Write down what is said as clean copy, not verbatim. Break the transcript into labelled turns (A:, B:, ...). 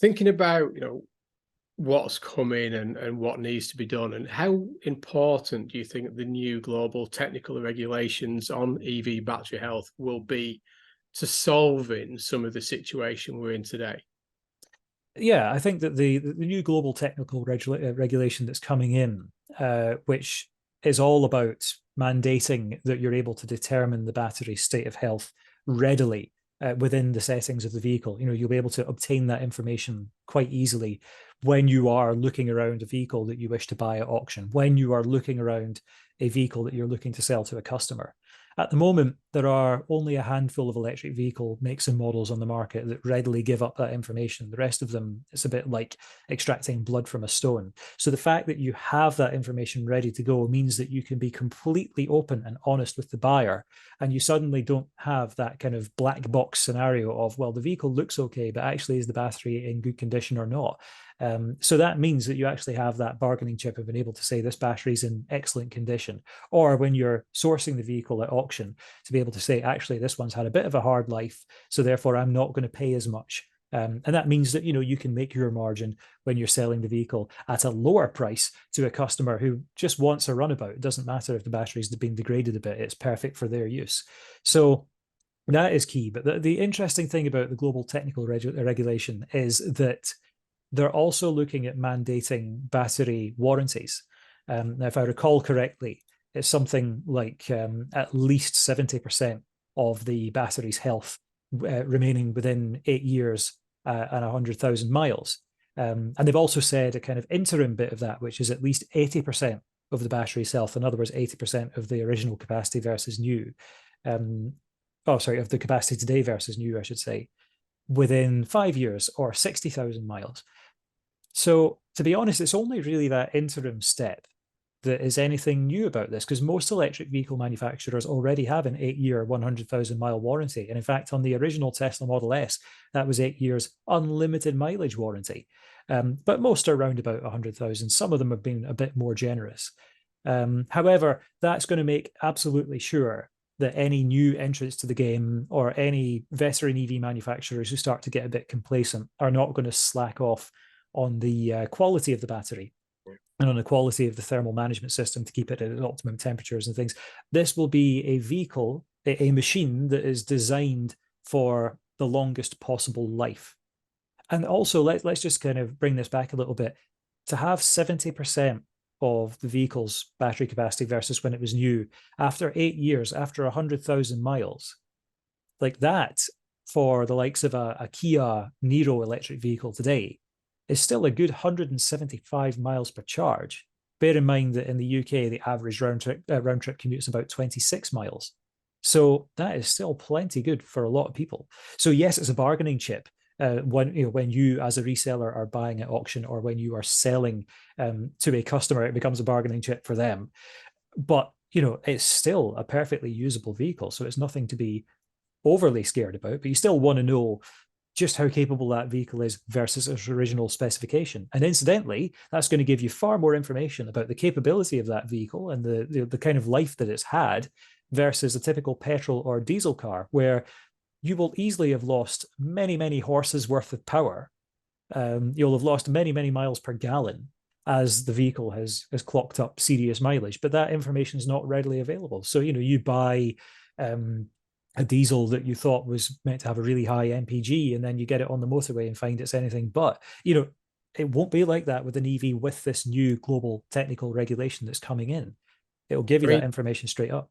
A: Thinking about, what's coming and what needs to be done, and how important do you think the new global technical regulations on EV battery health will be to solving some of the situation we're in today?
B: Yeah, I think that the new global technical regulation that's coming in, which is all about mandating that you're able to determine the battery's state of health readily within the settings of the vehicle. You'll be able to obtain that information quite easily when you are looking around a vehicle that you wish to buy at auction, when you are looking around a vehicle that you're looking to sell to a customer. At the moment, there are only a handful of electric vehicle makes and models on the market that readily give up that information. The rest of them, it's a bit like extracting blood from a stone. So the fact that you have that information ready to go means that you can be completely open and honest with the buyer. And you suddenly don't have that kind of black box scenario of, well, the vehicle looks okay, but actually is the battery in good condition or not? So that means that you actually have that bargaining chip of being able to say this battery is in excellent condition. Or when you're sourcing the vehicle at auction, to be able to say, actually, this one's had a bit of a hard life, so therefore I'm not going to pay as much. And that means that you can make your margin when you're selling the vehicle at a lower price to a customer who just wants a runabout. It doesn't matter if the battery's been degraded a bit; it's perfect for their use. So that is key. But the interesting thing about the global technical regulation is that they're also looking at mandating battery warranties. Now, if I recall correctly, it's something like at least 70% of the battery's health remaining within 8 years and 100,000 miles. And they've also said a kind of interim bit of that, which is at least 80% of the battery's health. In other words, 80% of the original capacity versus new. Of the capacity today versus new, I should say, within 5 years or 60,000 miles. So, to be honest, it's only really that interim step that is anything new about this, because most electric vehicle manufacturers already have an 8-year, 100,000 mile warranty. And in fact, on the original Tesla Model S, that was 8 years unlimited mileage warranty. But most are around about 100,000. Some of them have been a bit more generous. However, that's going to make absolutely sure that any new entrants to the game or any veteran EV manufacturers who start to get a bit complacent are not going to slack off on the quality of the battery and on the quality of the thermal management system to keep it at optimum temperatures and things. This will be a vehicle, a machine that is designed for the longest possible life. And also, let's just kind of bring this back a little bit. To have 70% of the vehicle's battery capacity versus when it was new, after 8 years, after 100,000 miles, like that, for the likes of a Kia Niro electric vehicle today, is still a good 175 miles per charge. Bear in mind that in the UK, the average round trip commute is about 26 miles. So that is still plenty good for a lot of people. So yes, it's a bargaining chip. When you as a reseller are buying at auction or when you are selling to a customer, it becomes a bargaining chip for them. But it's still a perfectly usable vehicle, so it's nothing to be overly scared about. But you still want to know just how capable that vehicle is versus its original specification. And incidentally, that's going to give you far more information about the capability of that vehicle and the kind of life that it's had versus a typical petrol or diesel car, where you will easily have lost many, many horses worth of power. You'll have lost many, many miles per gallon as the vehicle has clocked up serious mileage, but that information is not readily available. So, you buy a diesel that you thought was meant to have a really high MPG, and then you get it on the motorway and find it's anything but. It won't be like that with an EV with this new global technical regulation that's coming in. It'll give
A: I
B: you that
A: mean,
B: information straight up.